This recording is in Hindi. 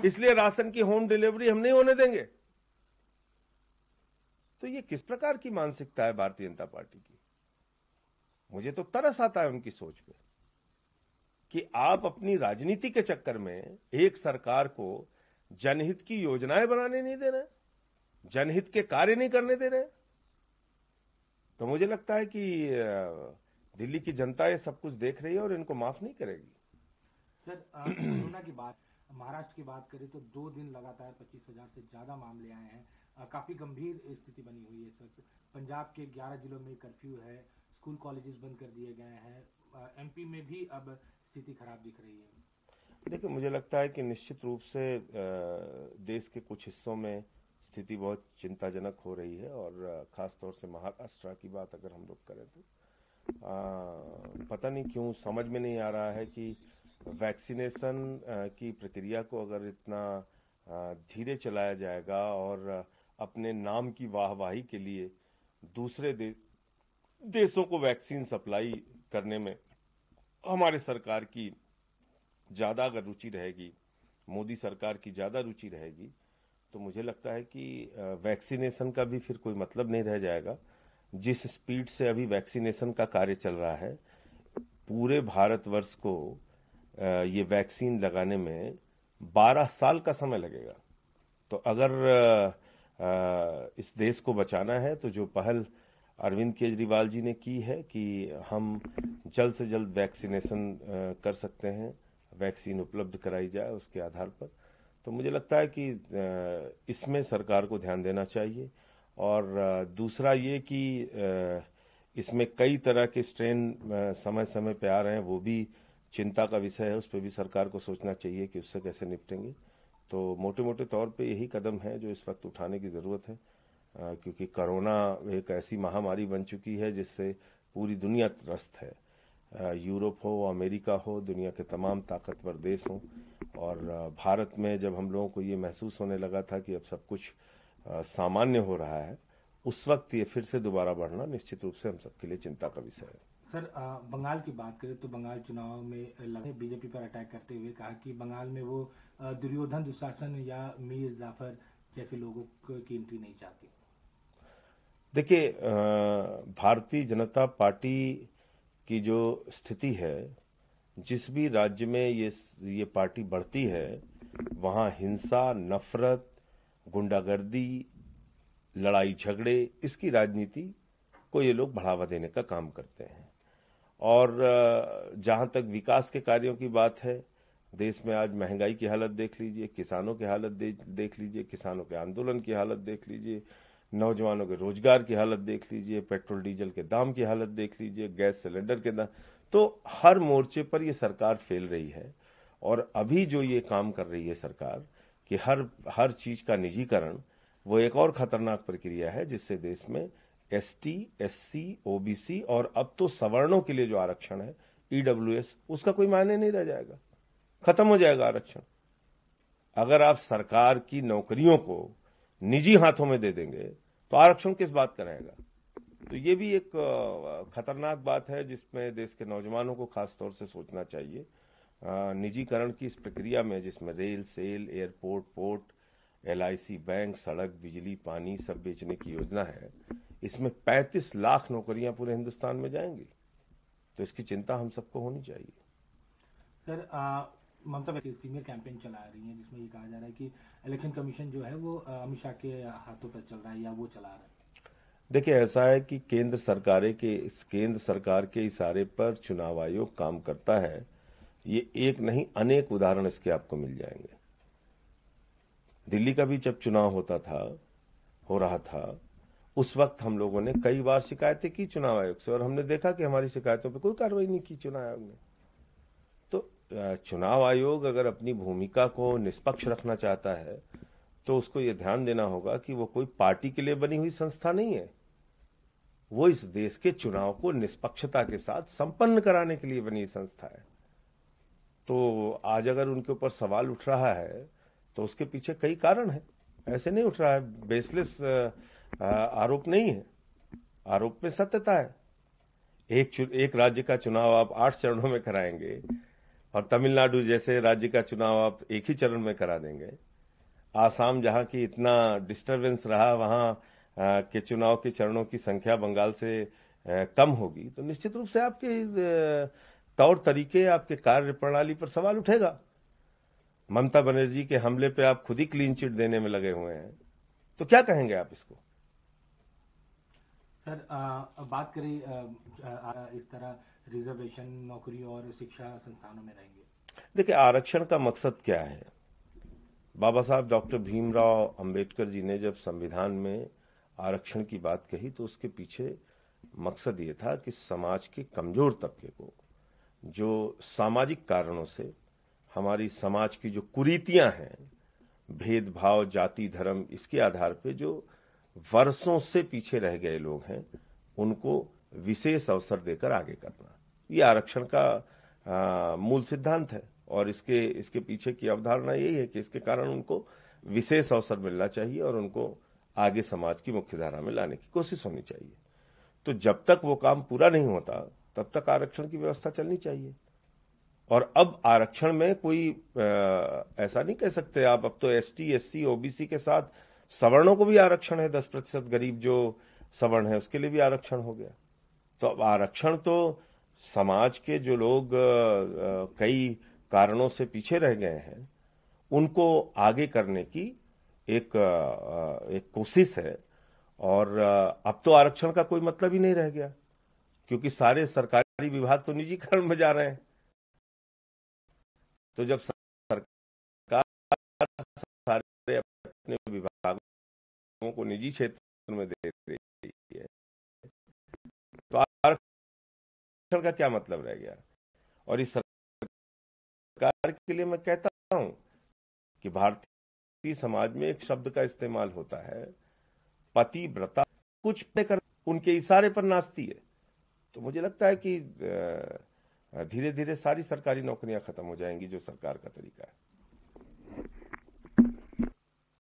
इसलिए राशन की होम डिलीवरी हम नहीं होने देंगे। तो ये किस प्रकार की मानसिकता है भारतीय जनता पार्टी की? मुझे तो तरस आता है उनकी सोच पे कि आप अपनी राजनीति के चक्कर में एक सरकार को जनहित की योजनाएं बनाने नहीं दे रहे, जनहित के कार्य नहीं करने दे रहे। तो मुझे लगता है कि दिल्ली की जनता ये सब कुछ देख रही है और इनको माफ नहीं करेगी। सर, कोरोना की बात, महाराष्ट्र की बात करें तो 2 दिन लगातार 25,000 से ज्यादा मामले आए हैं। काफी गंभीर स्थिति बनी हुई है इस वक्त। पंजाब के 11 जिलों में कर्फ्यू है, स्कूल कॉलेजेस बंद कर दिए गए हैं। एमपी में भी अब स्थिति खराब दिख रही है। देखिए, मुझे लगता है कि निश्चित रूप से देश के कुछ हिस्सों में स्थिति बहुत चिंताजनक हो रही है और खास तौर से महाराष्ट्र की बात अगर हम लोग करें तो पता नहीं क्यों समझ में नहीं आ रहा है कि वैक्सीनेशन की प्रक्रिया को अगर इतना धीरे चलाया जाएगा और अपने नाम की वाहवाही के लिए दूसरे देशों को वैक्सीन सप्लाई करने में हमारे सरकार की ज्यादा अगर रुचि रहेगी, मोदी सरकार की ज्यादा रुचि रहेगी, तो मुझे लगता है कि वैक्सीनेशन का भी फिर कोई मतलब नहीं रह जाएगा। जिस स्पीड से अभी वैक्सीनेशन का कार्य चल रहा है, पूरे भारतवर्ष को ये वैक्सीन लगाने में 12 साल का समय लगेगा। तो अगर इस देश को बचाना है तो जो पहल अरविंद केजरीवाल जी ने की है कि हम जल्द से जल्द वैक्सीनेशन कर सकते हैं, वैक्सीन उपलब्ध कराई जाए उसके आधार पर, तो मुझे लगता है कि इसमें सरकार को ध्यान देना चाहिए। और दूसरा ये कि इसमें कई तरह के स्ट्रेन समय समय पे आ रहे हैं, वो भी चिंता का विषय है, उस पर भी सरकार को सोचना चाहिए कि उससे कैसे निपटेंगे। तो मोटे मोटे तौर पे यही कदम है जो इस वक्त उठाने की जरूरत है, क्योंकि कोरोना एक ऐसी महामारी बन चुकी है जिससे पूरी दुनिया त्रस्त है। यूरोप हो, अमेरिका हो, दुनिया के तमाम ताकतवर देश हों, और भारत में जब हम लोगों को ये महसूस होने लगा था कि अब सब कुछ सामान्य हो रहा है, उस वक्त ये फिर से दोबारा बढ़ना निश्चित रूप से हम सबके लिए चिंता का विषय है। सर, बंगाल की बात करें तो बंगाल चुनाव में बीजेपी पर अटैक करते हुए कहा कि बंगाल में वो दुर्योधन, दुशासन या मीर जाफर जैसे लोगों की एंट्री नहीं चाहती। देखिए, भारतीय जनता पार्टी की जो स्थिति है, जिस भी राज्य में ये पार्टी बढ़ती है, वहां हिंसा, नफरत, गुंडागर्दी, लड़ाई झगड़े, इसकी राजनीति को ये लोग बढ़ावा देने का काम करते हैं। और जहां तक विकास के कार्यों की बात है, देश में आज महंगाई की हालत देख लीजिए, किसानों की हालत देख लीजिए, किसानों के आंदोलन की हालत देख लीजिए, नौजवानों के रोजगार की हालत देख लीजिए, पेट्रोल डीजल के दाम की हालत देख लीजिए, गैस सिलेंडर के दाम। तो हर मोर्चे पर ये सरकार फेल रही है। और अभी जो ये काम कर रही है सरकार कि हर चीज का निजीकरण, वो एक और खतरनाक प्रक्रिया है जिससे देश में एसटी, एससी, ओबीसी और अब तो सवर्णों के लिए जो आरक्षण है, ईडब्ल्यूएस, उसका कोई मायने नहीं रह जाएगा, खत्म हो जाएगा आरक्षण। अगर आप सरकार की नौकरियों को निजी हाथों में दे देंगे तो आरक्षण किस बात का रहेगा? तो ये भी एक खतरनाक बात है जिसमें देश के नौजवानों को खास तौर से सोचना चाहिए। निजीकरण की इस प्रक्रिया में, जिसमें rail, SAIL, airport, port, LIC, bank, सड़क, बिजली, पानी सब बेचने की योजना है, इसमें 35 लाख नौकरियां पूरे हिंदुस्तान में जाएंगी। तो इसकी चिंता हम सबको होनी चाहिए। Sir, Mamata Banerjee senior campaign चला रही है जिसमें ये कहा जा रहा है कि इलेक्शन कमीशन जो है वो अमित शाह के हाथों पर चल रहा है या वो चला रहा है। देखिए, ऐसा है कि केंद्र सरकार के इशारे पर चुनाव आयोग काम करता है। ये एक नहीं, अनेक उदाहरण इसके आपको मिल जाएंगे। दिल्ली का भी जब चुनाव हो रहा था, उस वक्त हम लोगों ने कई बार शिकायतें की चुनाव आयोग से, और हमने देखा कि हमारी शिकायतों पर कोई कार्रवाई नहीं की चुनाव आयोग ने। तो चुनाव आयोग अगर अपनी भूमिका को निष्पक्ष रखना चाहता है तो उसको ये ध्यान देना होगा कि वो कोई पार्टी के लिए बनी हुई संस्था नहीं है, वो इस देश के चुनाव को निष्पक्षता के साथ संपन्न कराने के लिए बनी संस्था है। तो आज अगर उनके ऊपर सवाल उठ रहा है तो उसके पीछे कई कारण है, ऐसे नहीं उठ रहा है, बेसलेस आरोप नहीं है, आरोप में सत्यता है। एक राज्य का चुनाव आप 8 चरणों में कराएंगे और तमिलनाडु जैसे राज्य का चुनाव आप एक ही चरण में करा देंगे। आसाम जहां की इतना डिस्टरबेंस रहा, वहां के चुनाव के चरणों की संख्या बंगाल से कम होगी, तो निश्चित रूप से आपके तौर तरीके, आपके कार्य प्रणाली पर सवाल उठेगा। ममता बनर्जी के हमले पे आप खुद ही क्लीन चिट देने में लगे हुए हैं, तो क्या कहेंगे आप इसको? सर, बात करें इस तरह रिजर्वेशन नौकरी और शिक्षा संस्थानों में रहेंगे। देखिए, आरक्षण का मकसद क्या है? बाबा साहब डॉक्टर भीमराव अंबेडकर जी ने जब संविधान में आरक्षण की बात कही तो उसके पीछे मकसद ये था कि समाज के कमजोर तबके को, जो सामाजिक कारणों से हमारी समाज की जो कुरीतियां हैं, भेदभाव, जाति, धर्म, इसके आधार पे जो वर्षों से पीछे रह गए लोग हैं, उनको विशेष अवसर देकर आगे करना, ये आरक्षण का मूल सिद्धांत है। और इसके पीछे की अवधारणा यही है कि इसके कारण उनको विशेष अवसर मिलना चाहिए और उनको आगे समाज की मुख्यधारा में लाने की कोशिश होनी चाहिए। तो जब तक वो काम पूरा नहीं होता तब तक आरक्षण की व्यवस्था चलनी चाहिए। और अब आरक्षण में कोई ऐसा नहीं कह सकते आप, अब तो एसटी, एससी, ओबीसी के साथ सवर्णों को भी आरक्षण है। 10% गरीब जो सवर्ण है उसके लिए भी आरक्षण हो गया। तो अब आरक्षण तो समाज के जो लोग कई कारणों से पीछे रह गए हैं, उनको आगे करने की एक कोशिश है। और अब तो आरक्षण का कोई मतलब ही नहीं रह गया, क्योंकि सारे सरकारी विभाग तो निजीकरण में जा रहे हैं। तो जब सरकार सारे अपने विभागों को निजी क्षेत्र में दे रही है, तो आरक्षण का क्या मतलब रह गया? और इस सरकार के लिए मैं कहता हूं कि भारतीय समाज में एक शब्द का इस्तेमाल होता है, पतिव्रता। कुछ कर उनके इशारे पर नाचती है। तो मुझे लगता है कि धीरे धीरे सारी सरकारी नौकरियां खत्म हो जाएंगी, जो सरकार का तरीका है।